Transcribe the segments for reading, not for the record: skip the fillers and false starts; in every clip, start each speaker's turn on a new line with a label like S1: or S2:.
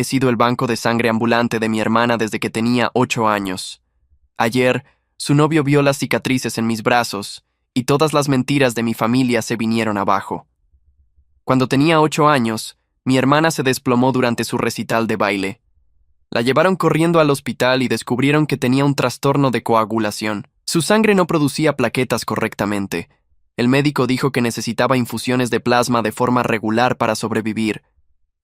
S1: He sido el banco de sangre ambulante de mi hermana desde que tenía 8 años. Ayer, su novio vio las cicatrices en mis brazos y todas las mentiras de mi familia se vinieron abajo. Cuando tenía 8 años, mi hermana se desplomó durante su recital de baile. La llevaron corriendo al hospital y descubrieron que tenía un trastorno de coagulación. Su sangre no producía plaquetas correctamente. El médico dijo que necesitaba infusiones de plasma de forma regular para sobrevivir.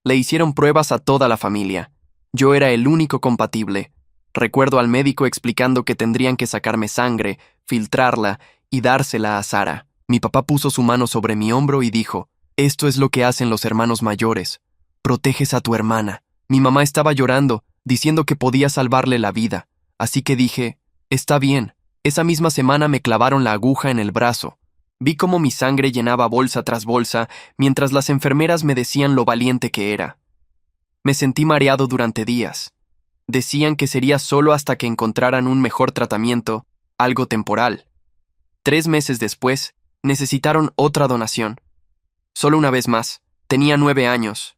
S1: Le hicieron pruebas a toda la familia. Yo era el único compatible. Recuerdo al médico explicando que tendrían que sacarme sangre, filtrarla y dársela a Sara. Mi papá puso su mano sobre mi hombro y dijo: «Esto es lo que hacen los hermanos mayores. Proteges a tu hermana». Mi mamá estaba llorando, diciendo que podía salvarle la vida. Así que dije: «Está bien». Esa misma semana me clavaron la aguja en el brazo. Vi cómo mi sangre llenaba bolsa tras bolsa, mientras las enfermeras me decían lo valiente que era. Me sentí mareado durante días. Decían que sería solo hasta que encontraran un mejor tratamiento, algo temporal. 3 meses después, necesitaron otra donación. Solo una vez más. Tenía 9 años.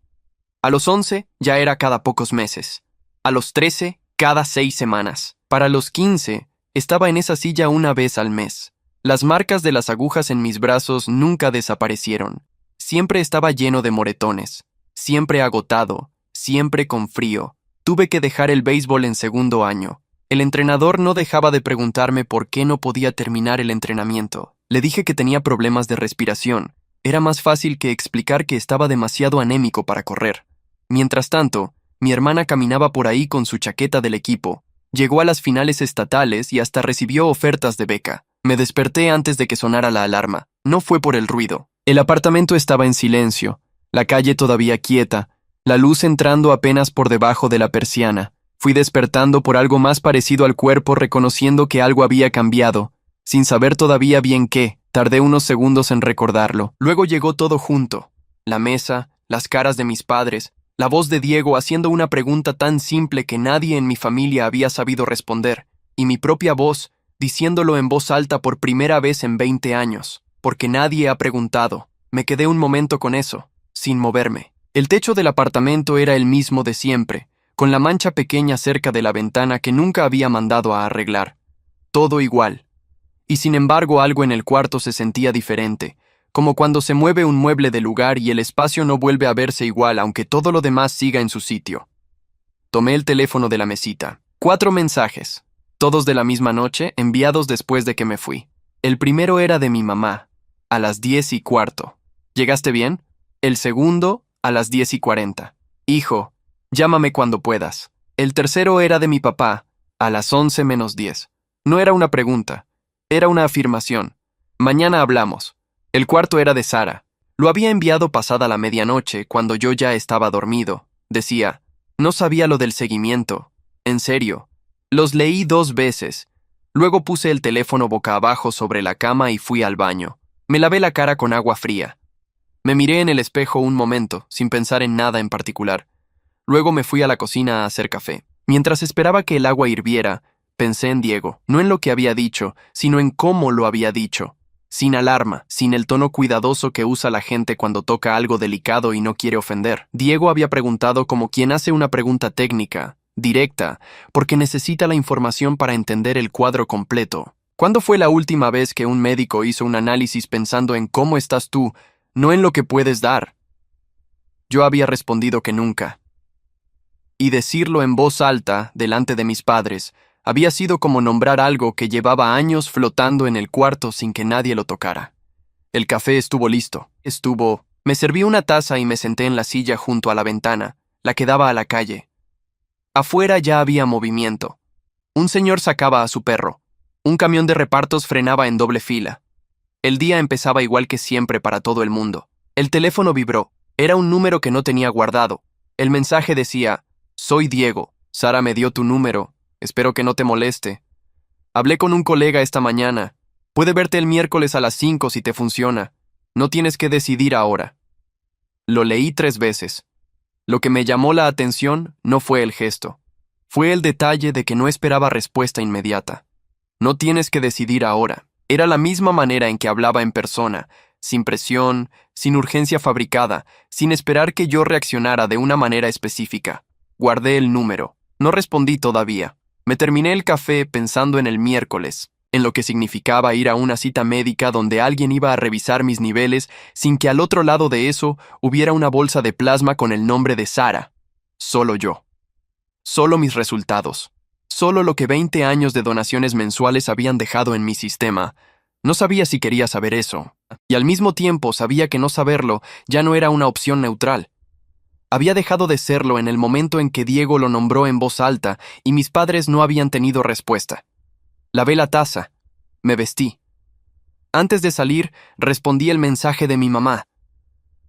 S1: A los 11 ya era cada pocos meses. A los 13, cada 6 semanas. Para los 15, estaba en esa silla una vez al mes. Las marcas de las agujas en mis brazos nunca desaparecieron. Siempre estaba lleno de moretones. Siempre agotado. Siempre con frío. Tuve que dejar el béisbol en segundo año. El entrenador no dejaba de preguntarme por qué no podía terminar el entrenamiento. Le dije que tenía problemas de respiración. Era más fácil que explicar que estaba demasiado anémico para correr. Mientras tanto, mi hermana caminaba por ahí con su chaqueta del equipo. Llegó a las finales estatales y hasta recibió ofertas de beca. Me desperté antes de que sonara la alarma. No fue por el ruido. El apartamento estaba en silencio, la calle todavía quieta, la luz entrando apenas por debajo de la persiana. Fui despertando por algo más parecido al cuerpo, reconociendo que algo había cambiado, sin saber todavía bien qué. Tardé unos segundos en recordarlo. Luego llegó todo junto. La mesa, las caras de mis padres, la voz de Diego haciendo una pregunta tan simple que nadie en mi familia había sabido responder, y mi propia voz, diciéndolo en voz alta por primera vez en 20 años, porque nadie ha preguntado. Me quedé un momento con eso, sin moverme. El techo del apartamento era el mismo de siempre, con la mancha pequeña cerca de la ventana que nunca había mandado a arreglar. Todo igual. Y sin embargo algo en el cuarto se sentía diferente, como cuando se mueve un mueble de lugar y el espacio no vuelve a verse igual aunque todo lo demás siga en su sitio. Tomé el teléfono de la mesita. 4 mensajes, todos de la misma noche, enviados después de que me fui. El primero era de mi mamá, a las 10:15. ¿Llegaste bien? El segundo, a las 10:40. Hijo, llámame cuando puedas. El tercero era de mi papá, a las 11:10. No era una pregunta. Era una afirmación. Mañana hablamos. El cuarto era de Sara. Lo había enviado pasada la medianoche, cuando yo ya estaba dormido. Decía: no sabía lo del seguimiento. En serio. Los leí 2 veces. Luego puse el teléfono boca abajo sobre la cama y fui al baño. Me lavé la cara con agua fría. Me miré en el espejo un momento, sin pensar en nada en particular. Luego me fui a la cocina a hacer café. Mientras esperaba que el agua hirviera, pensé en Diego, no en lo que había dicho, sino en cómo lo había dicho. Sin alarma, sin el tono cuidadoso que usa la gente cuando toca algo delicado y no quiere ofender. Diego había preguntado como quien hace una pregunta técnica, directa, porque necesita la información para entender el cuadro completo. ¿Cuándo fue la última vez que un médico hizo un análisis pensando en cómo estás tú, no en lo que puedes dar? Yo había respondido que nunca. Y decirlo en voz alta, delante de mis padres, había sido como nombrar algo que llevaba años flotando en el cuarto sin que nadie lo tocara. El café estuvo listo. Me serví una taza y me senté en la silla junto a la ventana, la que daba a la calle. Afuera ya había movimiento. Un señor sacaba a su perro. Un camión de repartos frenaba en doble fila. El día empezaba igual que siempre para todo el mundo. El teléfono vibró. Era un número que no tenía guardado. El mensaje decía: soy Diego. Sara me dio tu número. Espero que no te moleste. Hablé con un colega esta mañana. Puede verte el miércoles a las 5 si te funciona. No tienes que decidir ahora. Lo leí 3 veces. Lo que me llamó la atención no fue el gesto. Fue el detalle de que no esperaba respuesta inmediata. No tienes que decidir ahora. Era la misma manera en que hablaba en persona, sin presión, sin urgencia fabricada, sin esperar que yo reaccionara de una manera específica. Guardé el número. No respondí todavía. Me terminé el café pensando en el miércoles, en lo que significaba ir a una cita médica donde alguien iba a revisar mis niveles sin que al otro lado de eso hubiera una bolsa de plasma con el nombre de Sara. Solo yo. Solo mis resultados. Solo lo que 20 años de donaciones mensuales habían dejado en mi sistema. No sabía si quería saber eso, y al mismo tiempo sabía que no saberlo ya no era una opción neutral. Había dejado de serlo en el momento en que Diego lo nombró en voz alta y mis padres no habían tenido respuesta. Lavé la taza. Me vestí. Antes de salir, respondí el mensaje de mi mamá.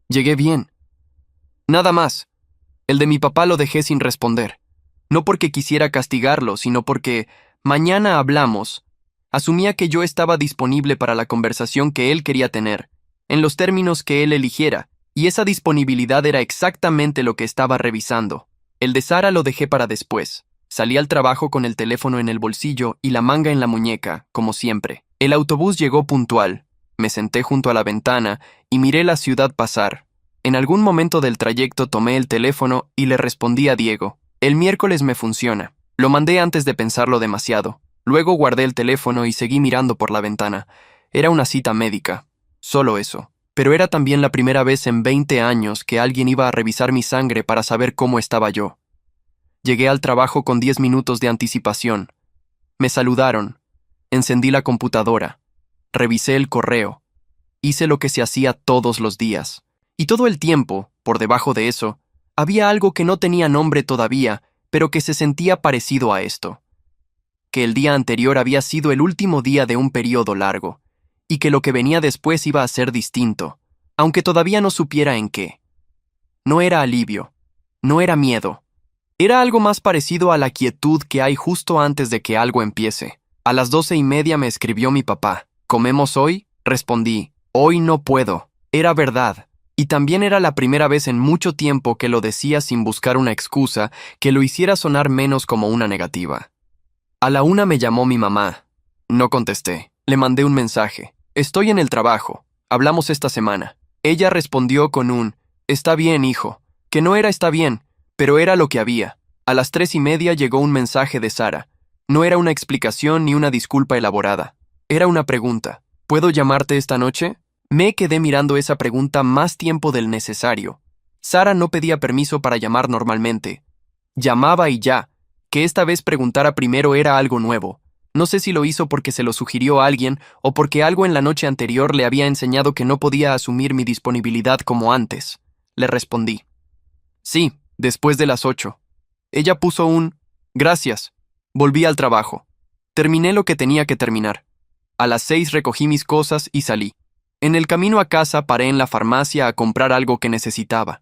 S1: Llegué bien. Nada más. El de mi papá lo dejé sin responder. No porque quisiera castigarlo, sino porque mañana hablamos. Asumía que yo estaba disponible para la conversación que él quería tener, en los términos que él eligiera, y esa disponibilidad era exactamente lo que estaba revisando. El de Sara lo dejé para después. Salí al trabajo con el teléfono en el bolsillo y la manga en la muñeca, como siempre. El autobús llegó puntual. Me senté junto a la ventana y miré la ciudad pasar. En algún momento del trayecto tomé el teléfono y le respondí a Diego. El miércoles me funciona. Lo mandé antes de pensarlo demasiado. Luego guardé el teléfono y seguí mirando por la ventana. Era una cita médica. Solo eso. Pero era también la primera vez en 20 años que alguien iba a revisar mi sangre para saber cómo estaba yo. Llegué al trabajo con 10 minutos de anticipación. Me saludaron. Encendí la computadora. Revisé el correo. Hice lo que se hacía todos los días. Y todo el tiempo, por debajo de eso, había algo que no tenía nombre todavía, pero que se sentía parecido a esto. Que el día anterior había sido el último día de un periodo largo, y que lo que venía después iba a ser distinto, aunque todavía no supiera en qué. No era alivio, no era miedo. Era algo más parecido a la quietud que hay justo antes de que algo empiece. A las 12:30 me escribió mi papá. ¿Comemos hoy? Respondí. Hoy no puedo. Era verdad. Y también era la primera vez en mucho tiempo que lo decía sin buscar una excusa que lo hiciera sonar menos como una negativa. A la 1 me llamó mi mamá. No contesté. Le mandé un mensaje. Estoy en el trabajo. Hablamos esta semana. Ella respondió con un, está bien, hijo. Que no era está bien, pero era lo que había. A las 3:30 llegó un mensaje de Sara. No era una explicación ni una disculpa elaborada. Era una pregunta. ¿Puedo llamarte esta noche? Me quedé mirando esa pregunta más tiempo del necesario. Sara no pedía permiso para llamar normalmente. Llamaba y ya. Que esta vez preguntara primero era algo nuevo. No sé si lo hizo porque se lo sugirió a alguien o porque algo en la noche anterior le había enseñado que no podía asumir mi disponibilidad como antes. Le respondí. Sí, después de las 8. Ella puso un gracias. Volví al trabajo. Terminé lo que tenía que terminar. A las 6 recogí mis cosas y salí. En el camino a casa paré en la farmacia a comprar algo que necesitaba.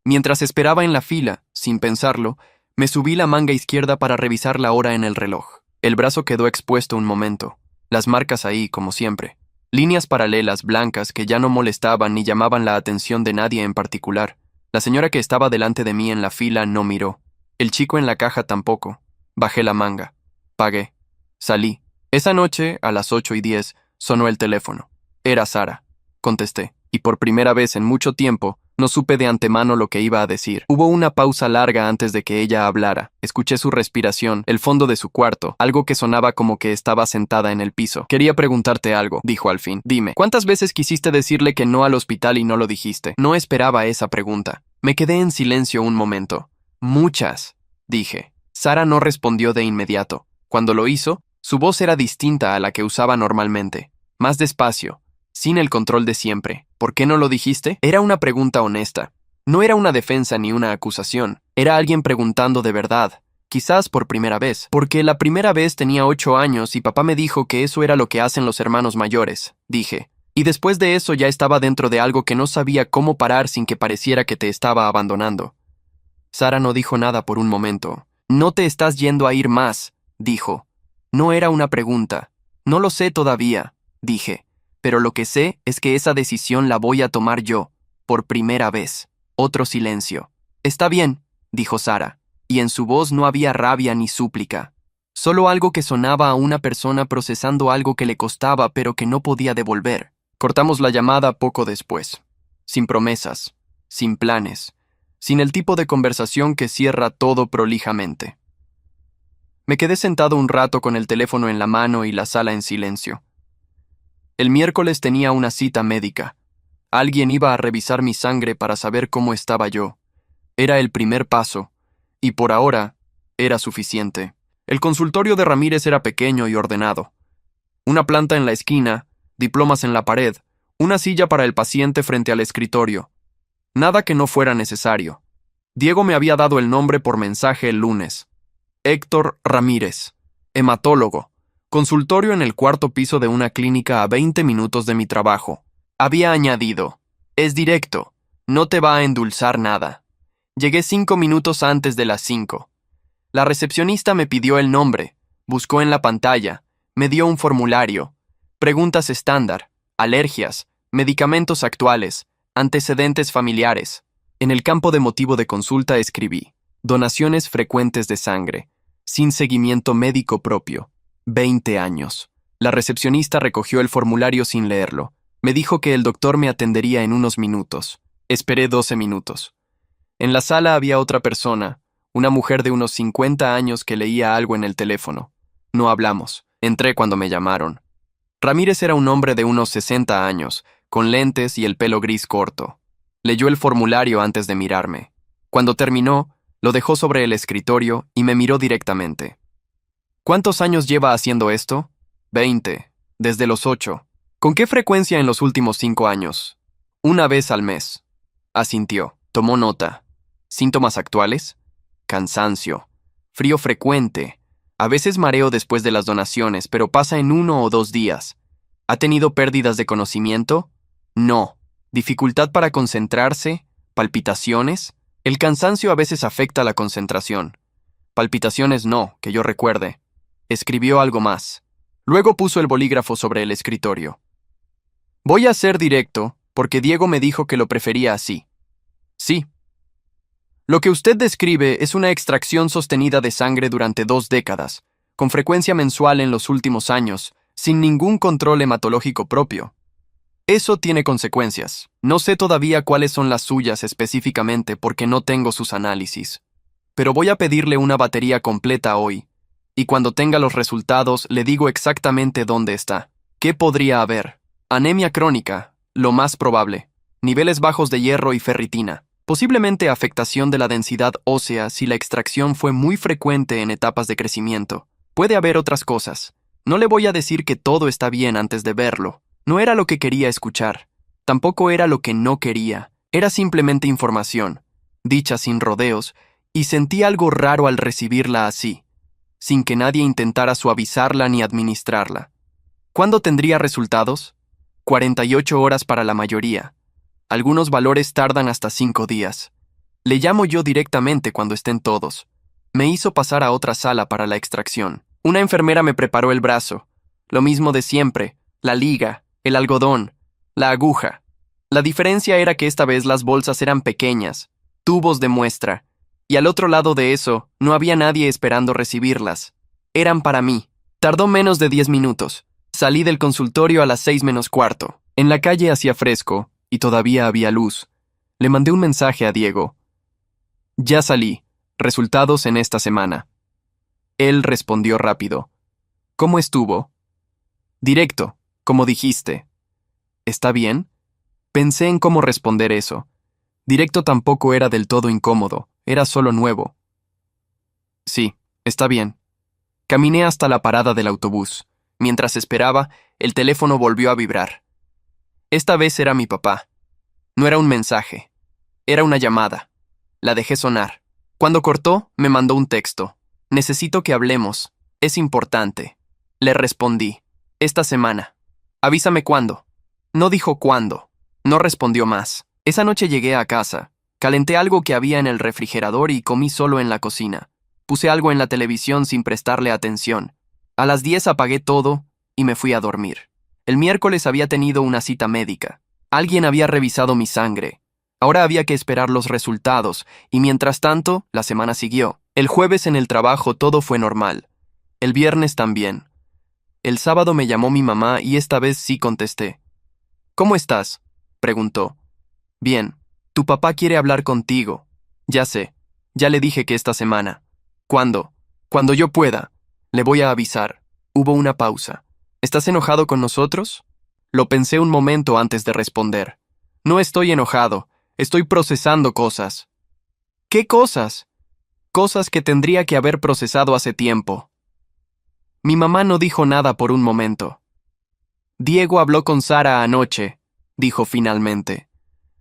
S1: Mientras esperaba en la fila, sin pensarlo, me subí la manga izquierda para revisar la hora en el reloj. El brazo quedó expuesto un momento. Las marcas ahí, como siempre. Líneas paralelas blancas que ya no molestaban ni llamaban la atención de nadie en particular. La señora que estaba delante de mí en la fila no miró. El chico en la caja tampoco. Bajé la manga. Pagué. Salí. Esa noche, a las 8:10, sonó el teléfono. Era Sara. Contesté. Y por primera vez en mucho tiempo, no supe de antemano lo que iba a decir. Hubo una pausa larga antes de que ella hablara. Escuché su respiración, el fondo de su cuarto, algo que sonaba como que estaba sentada en el piso. Quería preguntarte algo, dijo al fin. Dime, ¿cuántas veces quisiste decirle que no al hospital y no lo dijiste? No esperaba esa pregunta. Me quedé en silencio un momento. Muchas, dije. Sara no respondió de inmediato. Cuando lo hizo, su voz era distinta a la que usaba normalmente. Más despacio. Sin el control de siempre. ¿Por qué no lo dijiste? Era una pregunta honesta. No era una defensa ni una acusación. Era alguien preguntando de verdad. Quizás por primera vez. Porque la primera vez tenía 8 años y papá me dijo que eso era lo que hacen los hermanos mayores, dije. Y después de eso ya estaba dentro de algo que no sabía cómo parar sin que pareciera que te estaba abandonando. Sara no dijo nada por un momento. No te estás yendo a ir más, dijo. No era una pregunta. No lo sé todavía, dije. Pero lo que sé es que esa decisión la voy a tomar yo, por primera vez. Otro silencio. Está bien, dijo Sara, y en su voz no había rabia ni súplica. Solo algo que sonaba a una persona procesando algo que le costaba pero que no podía devolver. Cortamos la llamada poco después. Sin promesas, sin planes. sin el tipo de conversación que cierra todo prolijamente. Me quedé sentado un rato con el teléfono en la mano y la sala en silencio. El miércoles tenía una cita médica. Alguien iba a revisar mi sangre para saber cómo estaba yo. Era el primer paso, y por ahora era suficiente. El consultorio de Ramírez era pequeño y ordenado. Una planta en la esquina, diplomas en la pared, una silla para el paciente frente al escritorio. Nada que no fuera necesario. Diego me había dado el nombre por mensaje el lunes. Héctor Ramírez, hematólogo, consultorio en el cuarto piso de una clínica a 20 minutos de mi trabajo. Había añadido, es directo, no te va a endulzar nada. Llegué 5 minutos antes de las 5. La recepcionista me pidió el nombre, buscó en la pantalla, me dio un formulario, preguntas estándar, alergias, medicamentos actuales, antecedentes familiares. En el campo de motivo de consulta escribí, donaciones frecuentes de sangre, sin seguimiento médico propio, 20 años. La recepcionista recogió el formulario sin leerlo. Me dijo que el doctor me atendería en unos minutos. Esperé 12 minutos. En la sala había otra persona, una mujer de unos 50 años que leía algo en el teléfono. No hablamos. Entré cuando me llamaron. Ramírez era un hombre de unos 60 años, con lentes y el pelo gris corto. Leyó el formulario antes de mirarme. Cuando terminó, lo dejó sobre el escritorio y me miró directamente. ¿Cuántos años lleva haciendo esto? 20, desde los 8. ¿Con qué frecuencia en los últimos 5 años? Una vez al mes. Asintió, tomó nota. ¿Síntomas actuales? Cansancio. Frío frecuente. A veces mareo después de las donaciones, pero pasa en 1 o 2 días. ¿Ha tenido pérdidas de conocimiento? No. ¿Dificultad para concentrarse? ¿Palpitaciones? El cansancio a veces afecta la concentración. Palpitaciones no, que yo recuerde. Escribió algo más. Luego puso el bolígrafo sobre el escritorio. Voy a ser directo, porque Diego me dijo que lo prefería así. Sí. Lo que usted describe es una extracción sostenida de sangre durante 2 décadas, con frecuencia mensual en los últimos años, sin ningún control hematológico propio. Eso tiene consecuencias. No sé todavía cuáles son las suyas específicamente porque no tengo sus análisis. Pero voy a pedirle una batería completa hoy, y cuando tenga los resultados le digo exactamente dónde está. ¿Qué podría haber? Anemia crónica, lo más probable. Niveles bajos de hierro y ferritina. Posiblemente afectación de la densidad ósea si la extracción fue muy frecuente en etapas de crecimiento. Puede haber otras cosas. No le voy a decir que todo está bien antes de verlo. No era lo que quería escuchar. Tampoco era lo que no quería. Era simplemente información, dicha sin rodeos, y sentí algo raro al recibirla así, sin que nadie intentara suavizarla ni administrarla. ¿Cuándo tendría resultados? 48 horas para la mayoría. Algunos valores tardan hasta 5 días. Le llamo yo directamente cuando estén todos. Me hizo pasar a otra sala para la extracción. Una enfermera me preparó el brazo. Lo mismo de siempre, la liga, el algodón, la aguja. La diferencia era que esta vez las bolsas eran pequeñas, tubos de muestra, y al otro lado de eso no había nadie esperando recibirlas. Eran para mí. Tardó menos de 10 minutos. Salí del consultorio a las 6 menos cuarto. En la calle hacía fresco, y todavía había luz. Le mandé un mensaje a Diego. Ya salí. Resultados en esta semana. Él respondió rápido. ¿Cómo estuvo? Directo, como dijiste. ¿Está bien? Pensé en cómo responder eso. Directo tampoco era del todo incómodo, era solo nuevo. Sí, está bien. Caminé hasta la parada del autobús. Mientras esperaba, el teléfono volvió a vibrar. Esta vez era mi papá. No era un mensaje. Era una llamada. La dejé sonar. Cuando cortó, me mandó un texto. Necesito que hablemos. Es importante. Le respondí. Esta semana. Avísame cuándo. No dijo cuándo. No respondió más. Esa noche llegué a casa. Calenté algo que había en el refrigerador y comí solo en la cocina. Puse algo en la televisión sin prestarle atención. A las 10 apagué todo y me fui a dormir. El miércoles había tenido una cita médica. Alguien había revisado mi sangre. Ahora había que esperar los resultados, y mientras tanto, la semana siguió. El jueves en el trabajo todo fue normal. El viernes también. El sábado me llamó mi mamá y esta vez sí contesté. ¿Cómo estás?, preguntó. Bien. Tu papá quiere hablar contigo. Ya sé, ya le dije que esta semana. ¿Cuándo? Cuando yo pueda. Le voy a avisar. Hubo una pausa. ¿Estás enojado con nosotros? Lo pensé un momento antes de responder. No estoy enojado, estoy procesando cosas. ¿Qué cosas? Cosas que tendría que haber procesado hace tiempo. Mi mamá no dijo nada por un momento. Diego habló con Sara anoche, dijo finalmente.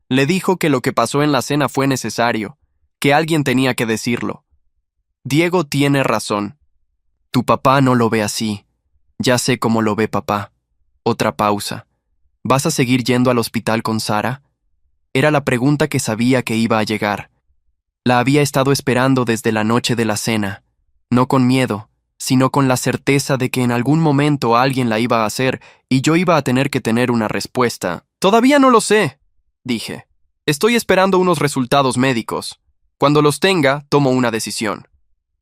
S1: Le dijo que lo que pasó en la cena fue necesario, que alguien tenía que decirlo. Diego tiene razón. Tu papá no lo ve así. Ya sé cómo lo ve papá. Otra pausa. ¿Vas a seguir yendo al hospital con Sara? Era la pregunta que sabía que iba a llegar. La había estado esperando desde la noche de la cena, no con miedo, sino con la certeza de que en algún momento alguien la iba a hacer y yo iba a tener que tener una respuesta. Todavía no lo sé, dije. Estoy esperando unos resultados médicos. Cuando los tenga, tomo una decisión.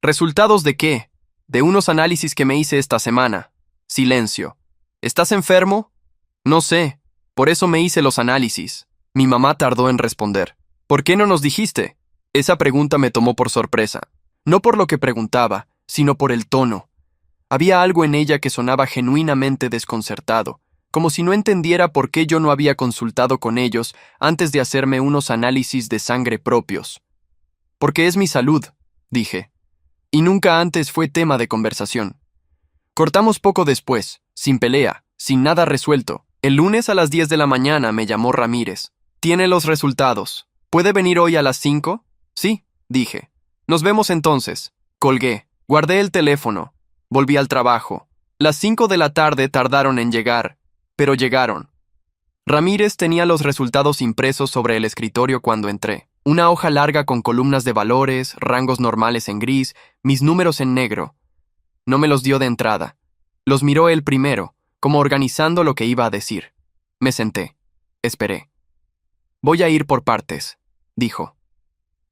S1: ¿Resultados de qué? De unos análisis que me hice esta semana. Silencio. ¿Estás enfermo? No sé. Por eso me hice los análisis. Mi mamá tardó en responder. ¿Por qué no nos dijiste? Esa pregunta me tomó por sorpresa. No por lo que preguntaba, sino por el tono. Había algo en ella que sonaba genuinamente desconcertado, como si no entendiera por qué yo no había consultado con ellos antes de hacerme unos análisis de sangre propios. Porque es mi salud, dije. Y nunca antes fue tema de conversación. Cortamos poco después, sin pelea, sin nada resuelto. El lunes a las 10 de la mañana me llamó Ramírez. Tiene los resultados. ¿Puede venir hoy a las 5? Sí, dije. Nos vemos entonces. Colgué. Guardé el teléfono. Volví al trabajo. Las 5 de la tarde tardaron en llegar, pero llegaron. Ramírez tenía los resultados impresos sobre el escritorio cuando entré. Una hoja larga con columnas de valores, rangos normales en gris, mis números en negro. No me los dio de entrada. Los miró él primero, como organizando lo que iba a decir. Me senté. Esperé. Voy a ir por partes, dijo.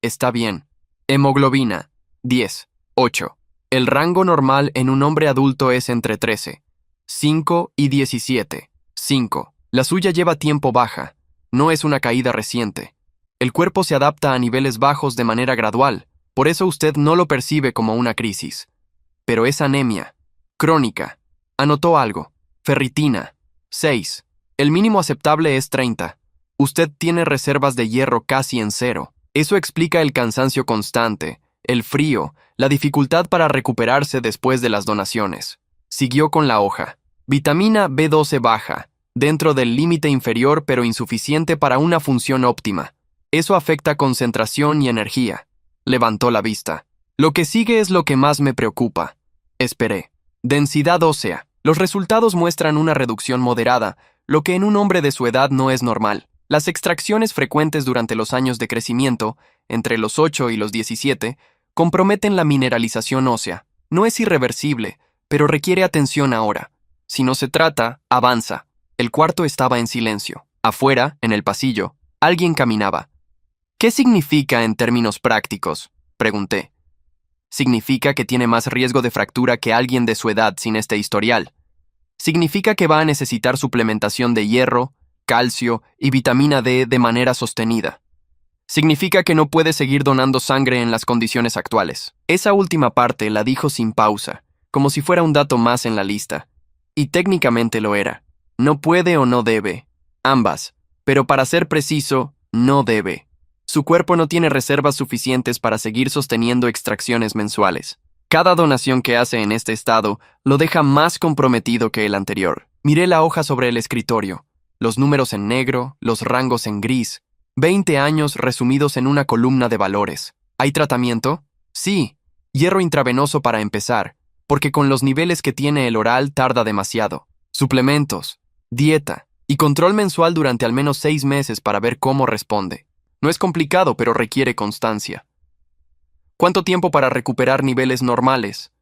S1: Está bien. Hemoglobina, 10, 8. El rango normal en un hombre adulto es entre 13, 5 y 17, 5. La suya lleva tiempo baja. No es una caída reciente. El cuerpo se adapta a niveles bajos de manera gradual, por eso usted no lo percibe como una crisis. Pero es anemia. Crónica. Anotó algo. Ferritina. 6. El mínimo aceptable es 30. Usted tiene reservas de hierro casi en cero. Eso explica el cansancio constante, el frío, la dificultad para recuperarse después de las donaciones. Siguió con la hoja. Vitamina B12 baja, dentro del límite inferior pero insuficiente para una función óptima. Eso afecta concentración y energía. Levantó la vista. Lo que sigue es lo que más me preocupa. Esperé. Densidad ósea. Los resultados muestran una reducción moderada, lo que en un hombre de su edad no es normal. Las extracciones frecuentes durante los años de crecimiento, entre los 8 y los 17, comprometen la mineralización ósea. No es irreversible, pero requiere atención ahora. Si no se trata, avanza. El cuarto estaba en silencio. Afuera, en el pasillo, alguien caminaba. ¿Qué significa en términos prácticos?, pregunté. Significa que tiene más riesgo de fractura que alguien de su edad sin este historial. Significa que va a necesitar suplementación de hierro, calcio y vitamina D de manera sostenida. Significa que no puede seguir donando sangre en las condiciones actuales. Esa última parte la dijo sin pausa, como si fuera un dato más en la lista. Y técnicamente lo era. No puede o no debe. Ambas. Pero para ser preciso, no debe. Su cuerpo no tiene reservas suficientes para seguir sosteniendo extracciones mensuales. Cada donación que hace en este estado lo deja más comprometido que el anterior. Miré la hoja sobre el escritorio, los números en negro, los rangos en gris, 20 años resumidos en una columna de valores. ¿Hay tratamiento? Sí, hierro intravenoso para empezar, porque con los niveles que tiene el oral tarda demasiado. Suplementos, dieta y control mensual durante al menos 6 meses para ver cómo responde. No es complicado, pero requiere constancia. ¿Cuánto tiempo para recuperar niveles normales?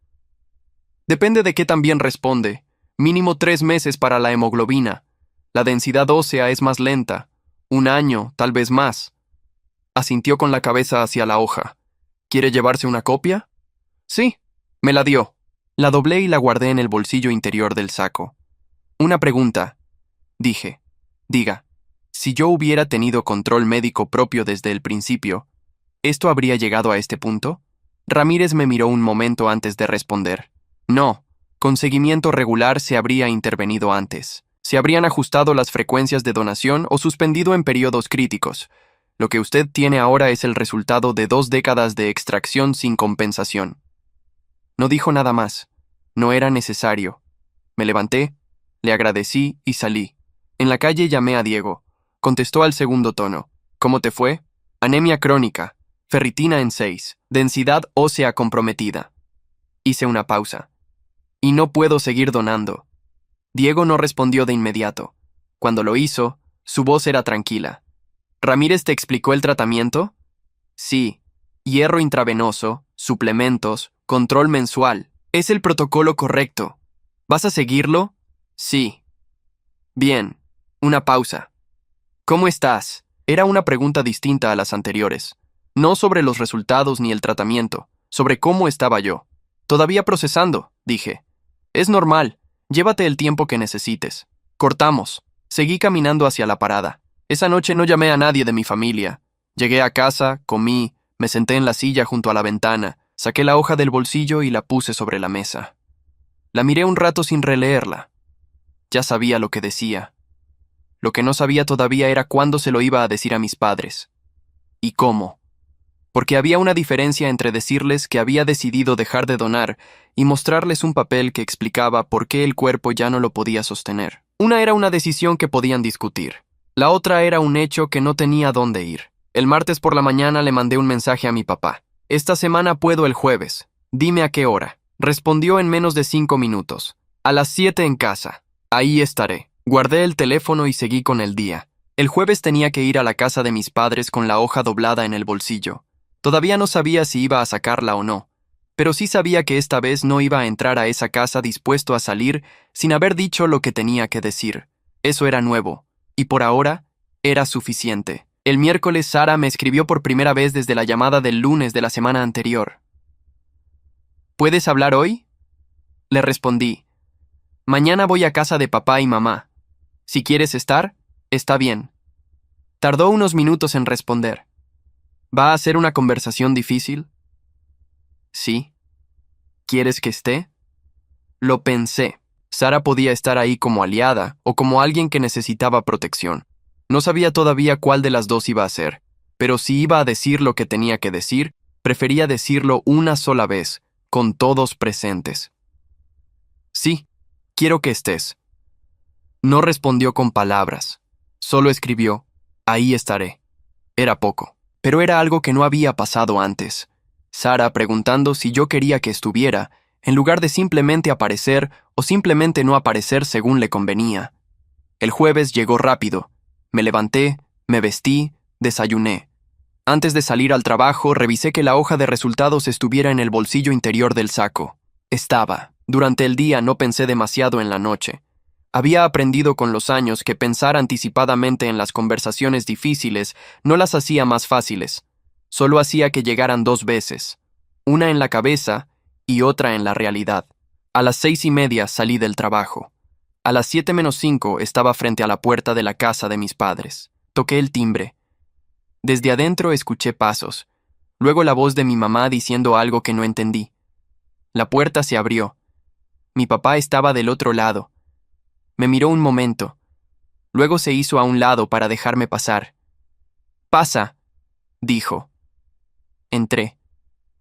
S1: Depende de qué tan bien responde. Mínimo 3 meses para la hemoglobina. La densidad ósea es más lenta. 1 año, tal vez más. Asintió con la cabeza hacia la hoja. ¿Quiere llevarse una copia? Sí, me la dio. La doblé y la guardé en el bolsillo interior del saco. Una pregunta, dije. Diga, si yo hubiera tenido control médico propio desde el principio, ¿Esto habría llegado a este punto? Ramírez me miró un momento antes de responder. No, con seguimiento regular se habría intervenido antes. Se habrían ajustado las frecuencias de donación o suspendido en periodos críticos. Lo que usted tiene ahora es el resultado de 2 décadas de extracción sin compensación. No dijo nada más. No era necesario. Me levanté, le agradecí y salí. En la calle llamé a Diego. Contestó al segundo tono. ¿Cómo te fue? Anemia crónica, ferritina en 6, densidad ósea comprometida. Hice una pausa. Y no puedo seguir donando. Diego no respondió de inmediato. Cuando lo hizo, su voz era tranquila. ¿Ramírez te explicó el tratamiento? Sí. Hierro intravenoso, suplementos, control mensual. Es el protocolo correcto. ¿Vas a seguirlo? Sí. Bien. Una pausa. ¿Cómo estás? Era una pregunta distinta a las anteriores. No sobre los resultados ni el tratamiento, sobre cómo estaba yo. Todavía procesando, dije. Es normal. Llévate el tiempo que necesites. Cortamos. Seguí caminando hacia la parada. Esa noche no llamé a nadie de mi familia. Llegué a casa, comí, me senté en la silla junto a la ventana, saqué la hoja del bolsillo y la puse sobre la mesa. La miré un rato sin releerla. Ya sabía lo que decía. Lo que no sabía todavía era cuándo se lo iba a decir a mis padres. ¿Y cómo? Porque había una diferencia entre decirles que había decidido dejar de donar y mostrarles un papel que explicaba por qué el cuerpo ya no lo podía sostener. Una era una decisión que podían discutir. La otra era un hecho que no tenía dónde ir. El martes por la mañana le mandé un mensaje a mi papá. Esta semana puedo el jueves. Dime a qué hora. Respondió en menos de 5 minutos. A las 7 en casa. Ahí estaré. Guardé el teléfono y seguí con el día. El jueves tenía que ir a la casa de mis padres con la hoja doblada en el bolsillo. Todavía no sabía si iba a sacarla o no, pero sí sabía que esta vez no iba a entrar a esa casa dispuesto a salir sin haber dicho lo que tenía que decir. Eso era nuevo, y por ahora era suficiente. El miércoles Sara me escribió por primera vez desde la llamada del lunes de la semana anterior. ¿Puedes hablar hoy? Le respondí. Mañana voy a casa de papá y mamá. Si quieres estar, está bien. Tardó unos minutos en responder. ¿Va a ser una conversación difícil? Sí. ¿Quieres que esté? Lo pensé. Sara podía estar ahí como aliada o como alguien que necesitaba protección. No sabía todavía cuál de las dos iba a ser, pero si iba a decir lo que tenía que decir, prefería decirlo una sola vez, con todos presentes. Sí, quiero que estés. No respondió con palabras. Solo escribió, ahí estaré. Era poco. Pero era algo que no había pasado antes. Sara preguntando si yo quería que estuviera, en lugar de simplemente aparecer o simplemente no aparecer según le convenía. El jueves llegó rápido. Me levanté, me vestí, desayuné. Antes de salir al trabajo, revisé que la hoja de resultados estuviera en el bolsillo interior del saco. Estaba. Durante el día no pensé demasiado en la noche. Había aprendido con los años que pensar anticipadamente en las conversaciones difíciles no las hacía más fáciles. Solo hacía que llegaran 2 veces. Una en la cabeza y otra en la realidad. A las 6:30 salí del trabajo. A las 7:05 estaba frente a la puerta de la casa de mis padres. Toqué el timbre. Desde adentro escuché pasos. Luego la voz de mi mamá diciendo algo que no entendí. La puerta se abrió. Mi papá estaba del otro lado. Me miró un momento. Luego se hizo a un lado para dejarme pasar. «Pasa», dijo. Entré.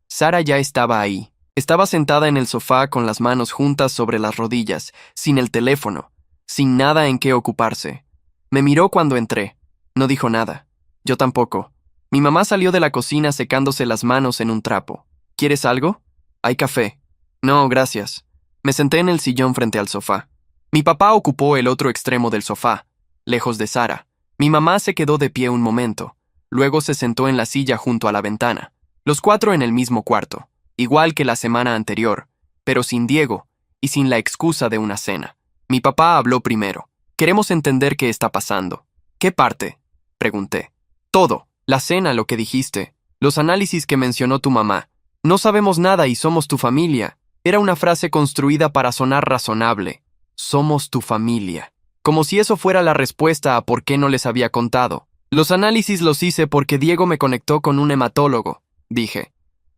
S1: Sara ya estaba ahí. Estaba sentada en el sofá con las manos juntas sobre las rodillas, sin el teléfono, sin nada en qué ocuparse. Me miró cuando entré. No dijo nada. Yo tampoco. Mi mamá salió de la cocina secándose las manos en un trapo. «¿Quieres algo? Hay café». «No, gracias». Me senté en el sillón frente al sofá. Mi papá ocupó el otro extremo del sofá, lejos de Sara. Mi mamá se quedó de pie un momento. Luego se sentó en la silla junto a la ventana. Los 4 en el mismo cuarto, igual que la semana anterior, pero sin Diego y sin la excusa de una cena. Mi papá habló primero. «Queremos entender qué está pasando». «¿Qué parte?», pregunté. «Todo. La cena, lo que dijiste. Los análisis que mencionó tu mamá. No sabemos nada y somos tu familia». Era una frase construida para sonar razonable. Somos tu familia. Como si eso fuera la respuesta a por qué no les había contado. Los análisis los hice porque Diego me conectó con un hematólogo, dije.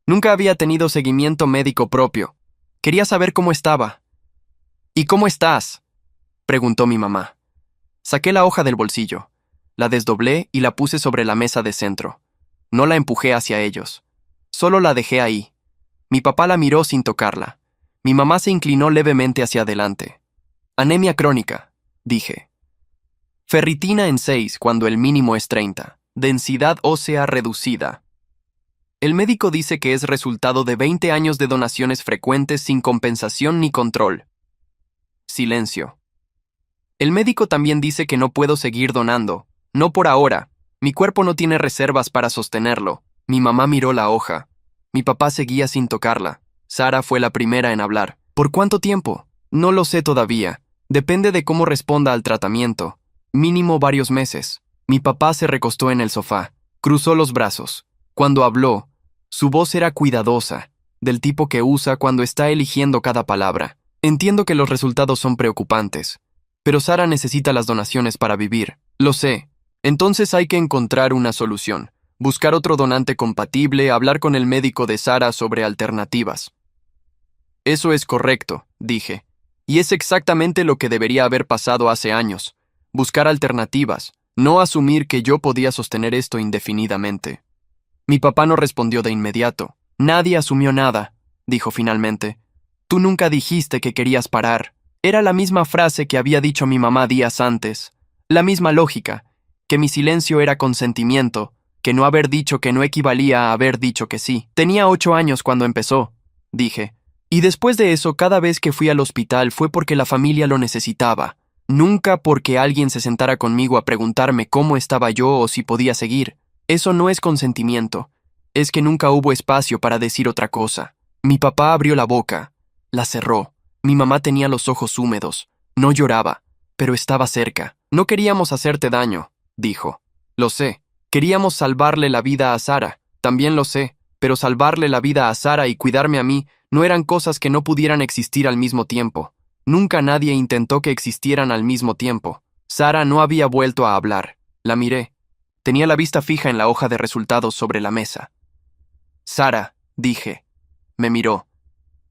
S1: Nunca había tenido seguimiento médico propio. Quería saber cómo estaba. ¿Y cómo estás?, preguntó mi mamá. Saqué la hoja del bolsillo, la desdoblé y la puse sobre la mesa de centro. No la empujé hacia ellos. Solo la dejé ahí. Mi papá la miró sin tocarla. Mi mamá se inclinó levemente hacia adelante. Anemia crónica, dije. Ferritina en 6 cuando el mínimo es 30. Densidad ósea reducida. El médico dice que es resultado de 20 años de donaciones frecuentes sin compensación ni control. Silencio. El médico también dice que no puedo seguir donando. No por ahora. Mi cuerpo no tiene reservas para sostenerlo. Mi mamá miró la hoja. Mi papá seguía sin tocarla. Sara fue la primera en hablar. ¿Por cuánto tiempo? No lo sé todavía. Depende de cómo responda al tratamiento. Mínimo varios meses. Mi papá se recostó en el sofá. Cruzó los brazos. Cuando habló, su voz era cuidadosa, del tipo que usa cuando está eligiendo cada palabra. Entiendo que los resultados son preocupantes. Pero Sara necesita las donaciones para vivir. Lo sé. Entonces hay que encontrar una solución. Buscar otro donante compatible, hablar con el médico de Sara sobre alternativas. Eso es correcto, dije. Y es exactamente lo que debería haber pasado hace años. Buscar alternativas, no asumir que yo podía sostener esto indefinidamente. Mi papá no respondió de inmediato. Nadie asumió nada, dijo finalmente. Tú nunca dijiste que querías parar. Era la misma frase que había dicho mi mamá días antes. La misma lógica, que mi silencio era consentimiento, que no haber dicho que no equivalía a haber dicho que sí. Tenía 8 años cuando empezó, dije. Y después de eso, cada vez que fui al hospital fue porque la familia lo necesitaba. Nunca porque alguien se sentara conmigo a preguntarme cómo estaba yo o si podía seguir. Eso no es consentimiento. Es que nunca hubo espacio para decir otra cosa. Mi papá abrió la boca. La cerró. Mi mamá tenía los ojos húmedos. No lloraba, pero estaba cerca. No queríamos hacerte daño, dijo. Lo sé. Queríamos salvarle la vida a Sara. También lo sé. Pero salvarle la vida a Sara y cuidarme a mí no eran cosas que no pudieran existir al mismo tiempo. Nunca nadie intentó que existieran al mismo tiempo. Sara no había vuelto a hablar. La miré. Tenía la vista fija en la hoja de resultados sobre la mesa. Sara, dije. Me miró.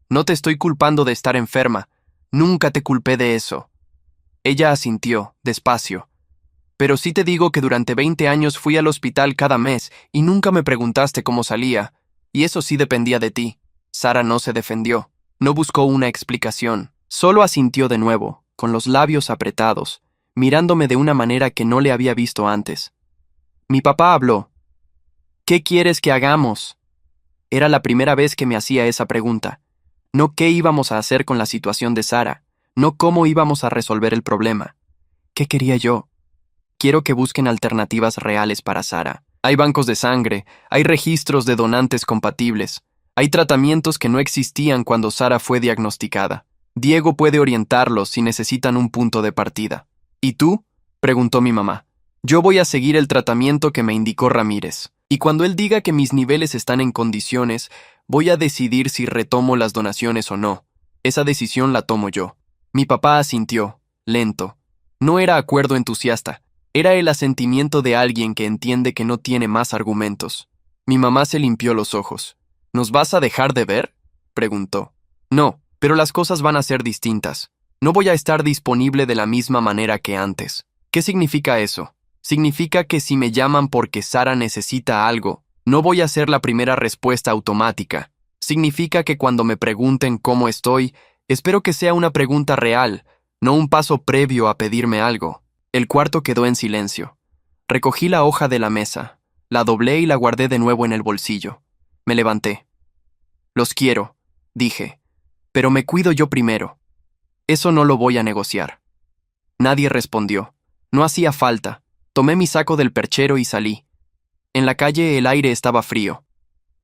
S1: No te estoy culpando de estar enferma. Nunca te culpé de eso. Ella asintió, despacio. Pero sí te digo que durante 20 años fui al hospital cada mes y nunca me preguntaste cómo salía. Y eso sí dependía de ti. Sara no se defendió. No buscó una explicación. Solo asintió de nuevo, con los labios apretados, mirándome de una manera que no le había visto antes. Mi papá habló. ¿Qué quieres que hagamos? Era la primera vez que me hacía esa pregunta. No qué íbamos a hacer con la situación de Sara, no cómo íbamos a resolver el problema. ¿Qué quería yo? Quiero que busquen alternativas reales para Sara. Hay bancos de sangre, hay registros de donantes compatibles, hay tratamientos que no existían cuando Sara fue diagnosticada. Diego puede orientarlos si necesitan un punto de partida. ¿Y tú?, preguntó mi mamá. Yo voy a seguir el tratamiento que me indicó Ramírez. Y cuando él diga que mis niveles están en condiciones, voy a decidir si retomo las donaciones o no. Esa decisión la tomo yo. Mi papá asintió, lento. No era acuerdo entusiasta. Era el asentimiento de alguien que entiende que no tiene más argumentos. Mi mamá se limpió los ojos. ¿Nos vas a dejar de ver?, preguntó. No, pero las cosas van a ser distintas. No voy a estar disponible de la misma manera que antes. ¿Qué significa eso? Significa que si me llaman porque Sara necesita algo, no voy a ser la primera respuesta automática. Significa que cuando me pregunten cómo estoy, espero que sea una pregunta real, no un paso previo a pedirme algo. El cuarto quedó en silencio. Recogí la hoja de la mesa, la doblé y la guardé de nuevo en el bolsillo. Me levanté. Los quiero, dije, pero me cuido yo primero. Eso no lo voy a negociar. Nadie respondió. No hacía falta. Tomé mi saco del perchero y salí. En la calle el aire estaba frío.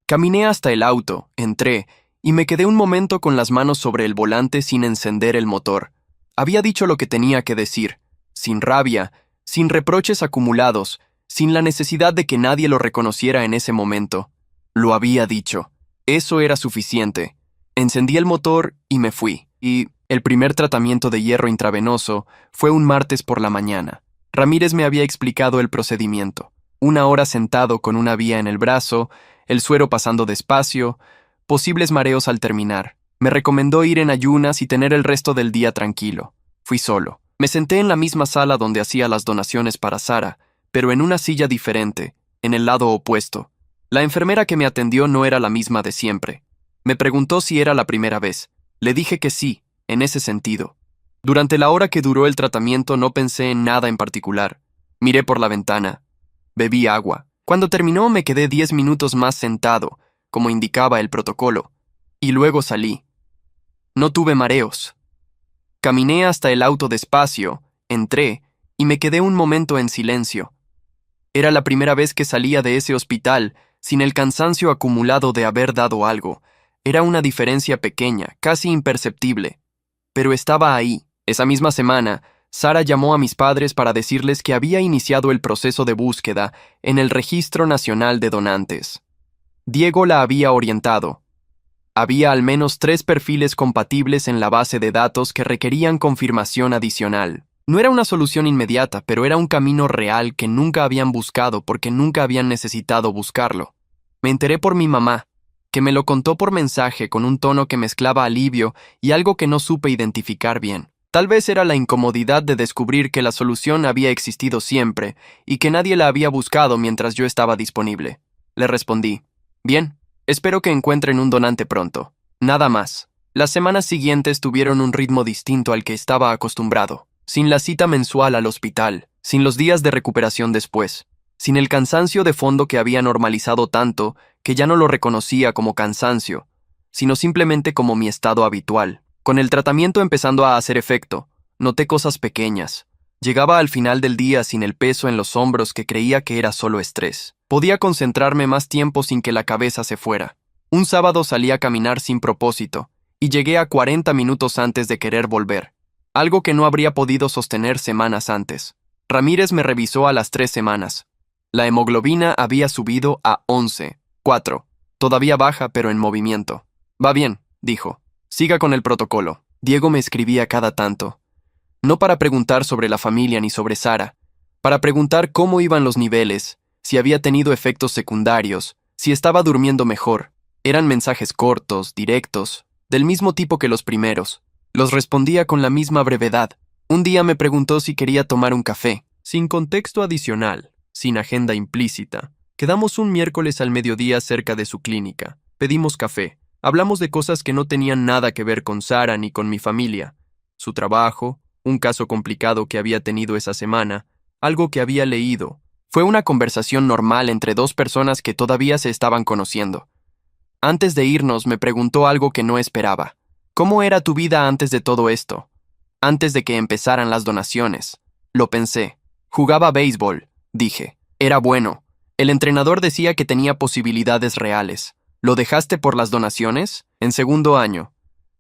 S1: Caminé hasta el auto, entré, y me quedé un momento con las manos sobre el volante sin encender el motor. Había dicho lo que tenía que decir, sin rabia, sin reproches acumulados, sin la necesidad de que nadie lo reconociera en ese momento. Lo había dicho. Eso era suficiente. Encendí el motor y me fui. Y el primer tratamiento de hierro intravenoso fue un martes por la mañana. Ramírez me había explicado el procedimiento. 1 hora sentado con una vía en el brazo, el suero pasando despacio, posibles mareos al terminar. Me recomendó ir en ayunas y tener el resto del día tranquilo. Fui solo. Me senté en la misma sala donde hacía las donaciones para Sara, pero en una silla diferente, en el lado opuesto. La enfermera que me atendió no era la misma de siempre. Me preguntó si era la primera vez. Le dije que sí, en ese sentido. Durante la hora que duró el tratamiento no pensé en nada en particular. Miré por la ventana. Bebí agua. Cuando terminó me quedé 10 minutos más sentado, como indicaba el protocolo, y luego salí. No tuve mareos. Caminé hasta el auto despacio, entré, y me quedé un momento en silencio. Era la primera vez que salía de ese hospital, sin el cansancio acumulado de haber dado algo. Era una diferencia pequeña, casi imperceptible. Pero estaba ahí. Esa misma semana, Sara llamó a mis padres para decirles que había iniciado el proceso de búsqueda en el Registro Nacional de Donantes. Diego la había orientado. Había al menos 3 perfiles compatibles en la base de datos que requerían confirmación adicional. No era una solución inmediata, pero era un camino real que nunca habían buscado porque nunca habían necesitado buscarlo. Me enteré por mi mamá, que me lo contó por mensaje con un tono que mezclaba alivio y algo que no supe identificar bien. Tal vez era la incomodidad de descubrir que la solución había existido siempre y que nadie la había buscado mientras yo estaba disponible. Le respondí, bien, espero que encuentren un donante pronto. Nada más. Las semanas siguientes tuvieron un ritmo distinto al que estaba acostumbrado, sin la cita mensual al hospital, sin los días de recuperación después, sin el cansancio de fondo que había normalizado tanto que ya no lo reconocía como cansancio, sino simplemente como mi estado habitual. Con el tratamiento empezando a hacer efecto, noté cosas pequeñas. Llegaba al final del día sin el peso en los hombros que creía que era solo estrés. Podía concentrarme más tiempo sin que la cabeza se fuera. Un sábado salí a caminar sin propósito, y llegué a 40 minutos antes de querer volver, algo que no habría podido sostener semanas antes. Ramírez me revisó a las 3 semanas. La hemoglobina había subido a 11,4, todavía baja pero en movimiento. Va bien, dijo. Siga con el protocolo. Diego me escribía cada tanto. No para preguntar sobre la familia ni sobre Sara, para preguntar cómo iban los niveles, si había tenido efectos secundarios, si estaba durmiendo mejor. Eran mensajes cortos, directos, del mismo tipo que los primeros. Los respondía con la misma brevedad. Un día me preguntó si quería tomar un café, sin contexto adicional, sin agenda implícita. Quedamos un miércoles al mediodía cerca de su clínica. Pedimos café. Hablamos de cosas que no tenían nada que ver con Sara ni con mi familia. Su trabajo, un caso complicado que había tenido esa semana, algo que había leído. Fue una conversación normal entre 2 personas que todavía se estaban conociendo. Antes de irnos me preguntó algo que no esperaba. ¿Cómo era tu vida antes de todo esto? Antes de que empezaran las donaciones. Lo pensé. Jugaba béisbol, dije. Era bueno. El entrenador decía que tenía posibilidades reales. ¿Lo dejaste por las donaciones? En 2º año.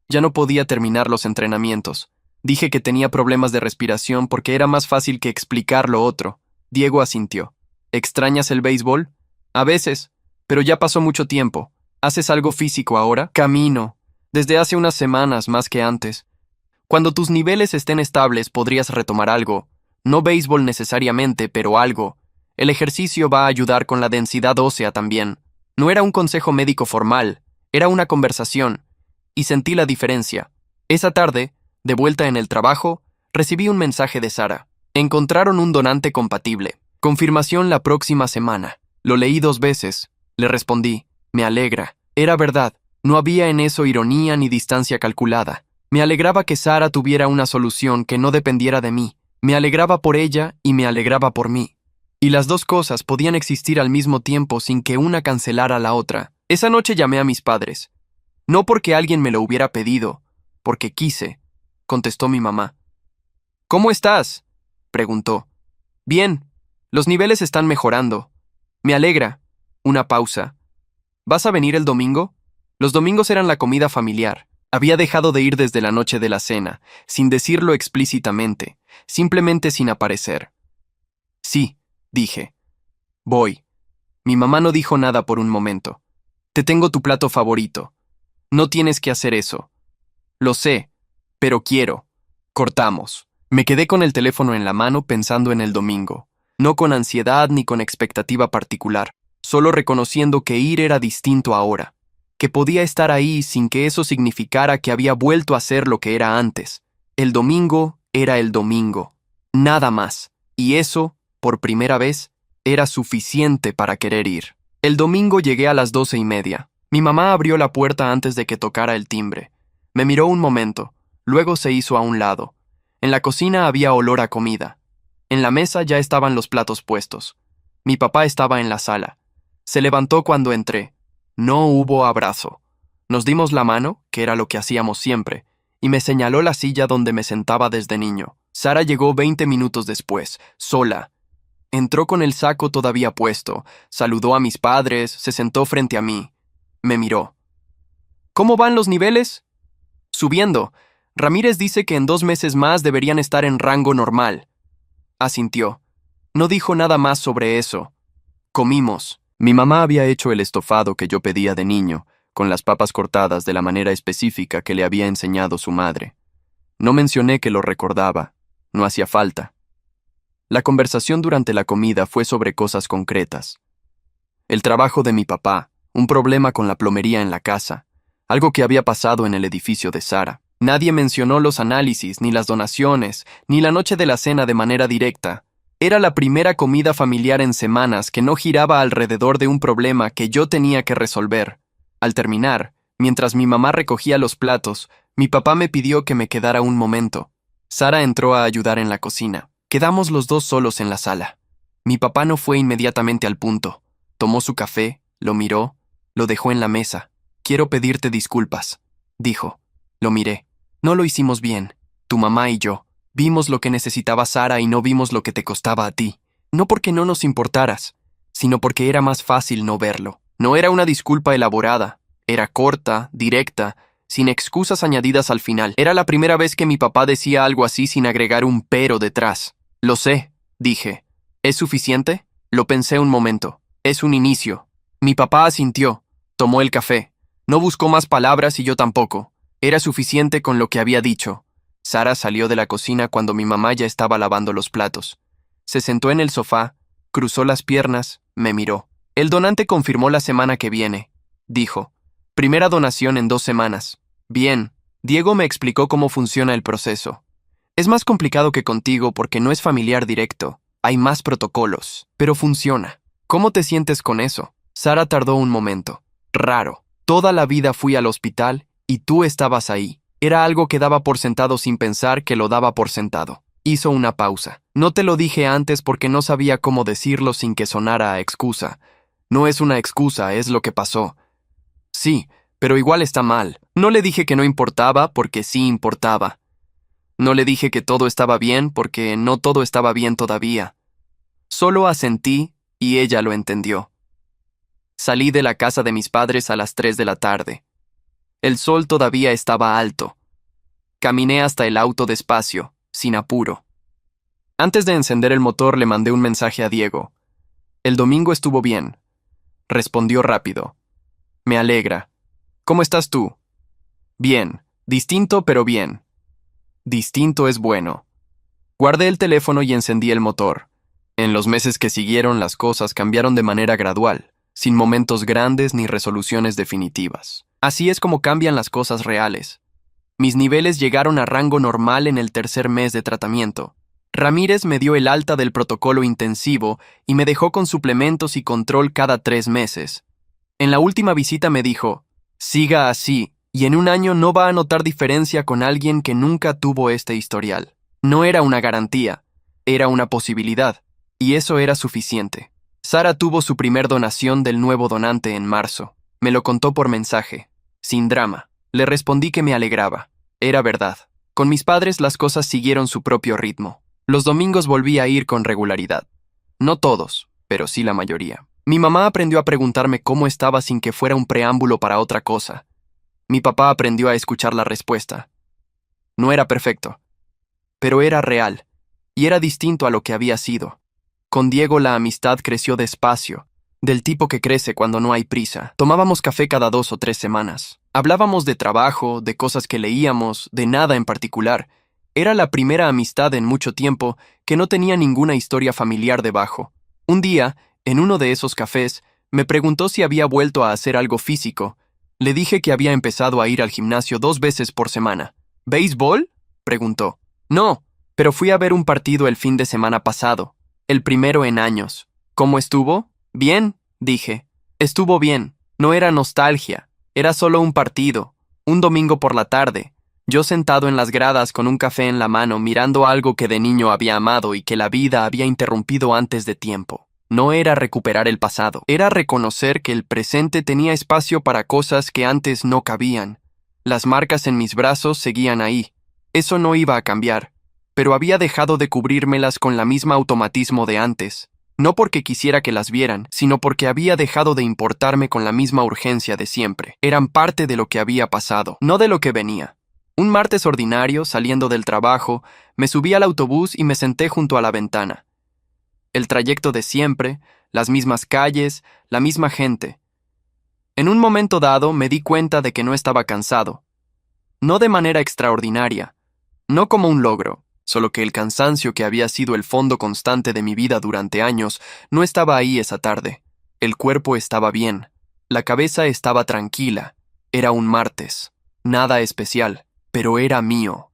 S1: Ya no podía terminar los entrenamientos. Dije que tenía problemas de respiración porque era más fácil que explicar lo otro. Diego asintió. ¿Extrañas el béisbol? A veces, pero ya pasó mucho tiempo. ¿Haces algo físico ahora? Camino. Desde hace unas semanas más que antes. Cuando tus niveles estén estables podrías retomar algo. No béisbol necesariamente, pero algo. El ejercicio va a ayudar con la densidad ósea también. No era un consejo médico formal, era una conversación, y sentí la diferencia. Esa tarde, de vuelta en el trabajo, recibí un mensaje de Sara. Encontraron un donante compatible. Confirmación la próxima semana. Lo leí 2 veces. Le respondí. Me alegra. Era verdad. No había en eso ironía ni distancia calculada. Me alegraba que Sara tuviera una solución que no dependiera de mí. Me alegraba por ella y me alegraba por mí. Y las 2 cosas podían existir al mismo tiempo sin que una cancelara la otra. Esa noche llamé a mis padres. No porque alguien me lo hubiera pedido, porque quise, contestó mi mamá. ¿Cómo estás?, preguntó. Bien, los niveles están mejorando. Me alegra. Una pausa. ¿Vas a venir el domingo? Los domingos eran la comida familiar. Había dejado de ir desde la noche de la cena, sin decirlo explícitamente, simplemente sin aparecer. Sí, dije. Voy. Mi mamá no dijo nada por un momento. Te tengo tu plato favorito. No tienes que hacer eso. Lo sé, pero quiero. Cortamos. Me quedé con el teléfono en la mano pensando en el domingo, no con ansiedad ni con expectativa particular, solo reconociendo que ir era distinto ahora, que podía estar ahí sin que eso significara que había vuelto a ser lo que era antes. El domingo era el domingo, nada más, y eso, por primera vez, era suficiente para querer ir. El domingo llegué a las 12:30. Mi mamá abrió la puerta antes de que tocara el timbre. Me miró un momento, luego se hizo a un lado. En la cocina había olor a comida. En la mesa ya estaban los platos puestos. Mi papá estaba en la sala. Se levantó cuando entré. No hubo abrazo. Nos dimos la mano, que era lo que hacíamos siempre, y me señaló la silla donde me sentaba desde niño. Sara llegó 20 minutos después, sola. Entró con el saco todavía puesto, saludó a mis padres, se sentó frente a mí. Me miró. ¿Cómo van los niveles? Subiendo. Ramírez dice que en 2 meses más deberían estar en rango normal. Asintió. No dijo nada más sobre eso. Comimos. Mi mamá había hecho el estofado que yo pedía de niño, con las papas cortadas de la manera específica que le había enseñado su madre. No mencioné que lo recordaba. No hacía falta. La conversación durante la comida fue sobre cosas concretas. El trabajo de mi papá, un problema con la plomería en la casa, algo que había pasado en el edificio de Sara. Nadie mencionó los análisis, ni las donaciones, ni la noche de la cena de manera directa. Era la primera comida familiar en semanas que no giraba alrededor de un problema que yo tenía que resolver. Al terminar, mientras mi mamá recogía los platos, mi papá me pidió que me quedara un momento. Sara entró a ayudar en la cocina. Quedamos los dos solos en la sala. Mi papá no fue inmediatamente al punto. Tomó su café, lo miró, lo dejó en la mesa. Quiero pedirte disculpas, dijo. Lo miré. No lo hicimos bien, tu mamá y yo. Vimos lo que necesitaba Sara y no vimos lo que te costaba a ti. No porque no nos importaras, sino porque era más fácil no verlo. No era una disculpa elaborada. Era corta, directa, sin excusas añadidas al final. Era la primera vez que mi papá decía algo así sin agregar un pero detrás. Lo sé, dije. ¿Es suficiente? Lo pensé un momento. Es un inicio. Mi papá asintió. Tomó el café. No buscó más palabras y yo tampoco. Era suficiente con lo que había dicho. Sara salió de la cocina cuando mi mamá ya estaba lavando los platos. Se sentó en el sofá, cruzó las piernas, me miró. El donante confirmó la semana que viene, dijo. Primera donación en 2 semanas. Bien, Diego me explicó cómo funciona el proceso. Es más complicado que contigo porque no es familiar directo. Hay más protocolos, pero funciona. ¿Cómo te sientes con eso? Sara tardó un momento. Raro. Toda la vida fui al hospital y tú estabas ahí. Era algo que daba por sentado sin pensar que lo daba por sentado. Hizo una pausa. No te lo dije antes porque no sabía cómo decirlo sin que sonara a excusa. No es una excusa, es lo que pasó. Sí, pero igual está mal. No le dije que no importaba porque sí importaba. No le dije que todo estaba bien porque no todo estaba bien todavía. Solo asentí y ella lo entendió. Salí de la casa de mis padres a las 3 de la tarde. El sol todavía estaba alto. Caminé hasta el auto despacio, sin apuro. Antes de encender el motor le mandé un mensaje a Diego. El domingo estuvo bien. Respondió rápido. Me alegra. ¿Cómo estás tú? Bien. Distinto pero bien. Distinto es bueno. Guardé el teléfono y encendí el motor. En los meses que siguieron las cosas cambiaron de manera gradual, sin momentos grandes ni resoluciones definitivas. Así es como cambian las cosas reales. Mis niveles llegaron a rango normal en el 3er mes de tratamiento. Ramírez me dio el alta del protocolo intensivo y me dejó con suplementos y control cada 3 meses. En la última visita me dijo, siga así, y en un año no va a notar diferencia con alguien que nunca tuvo este historial. No era una garantía, era una posibilidad, y eso era suficiente. Sara tuvo su primer donación del nuevo donante en marzo. Me lo contó por mensaje, sin drama. Le respondí que me alegraba. Era verdad. Con mis padres las cosas siguieron su propio ritmo. Los domingos volví a ir con regularidad. No todos, pero sí la mayoría. Mi mamá aprendió a preguntarme cómo estaba sin que fuera un preámbulo para otra cosa. Mi papá aprendió a escuchar la respuesta. No era perfecto, pero era real, y era distinto a lo que había sido. Con Diego la amistad creció despacio, del tipo que crece cuando no hay prisa. Tomábamos café cada 2 o 3 semanas. Hablábamos de trabajo, de cosas que leíamos, de nada en particular, Era la primera amistad en mucho tiempo que no tenía ninguna historia familiar debajo. Un día, en uno de esos cafés, me preguntó si había vuelto a hacer algo físico. Le dije que había empezado a ir al gimnasio 2 veces por semana. ¿Béisbol?, preguntó. No, pero fui a ver un partido el fin de semana pasado, el primero en años. ¿Cómo estuvo? Bien, dije. Estuvo bien. No era nostalgia. Era solo un partido. Un domingo por la tarde. Yo sentado en las gradas con un café en la mano mirando algo que de niño había amado y que la vida había interrumpido antes de tiempo. No era recuperar el pasado, era reconocer que el presente tenía espacio para cosas que antes no cabían. Las marcas en mis brazos seguían ahí. Eso no iba a cambiar, pero había dejado de cubrírmelas con la misma automatismo de antes. No porque quisiera que las vieran, sino porque había dejado de importarme con la misma urgencia de siempre. Eran parte de lo que había pasado, no de lo que venía. Un martes ordinario, saliendo del trabajo, me subí al autobús y me senté junto a la ventana. El trayecto de siempre, las mismas calles, la misma gente. En un momento dado me di cuenta de que no estaba cansado. No de manera extraordinaria, no como un logro, solo que el cansancio que había sido el fondo constante de mi vida durante años no estaba ahí esa tarde. El cuerpo estaba bien, la cabeza estaba tranquila. Era un martes, nada especial, pero era mío.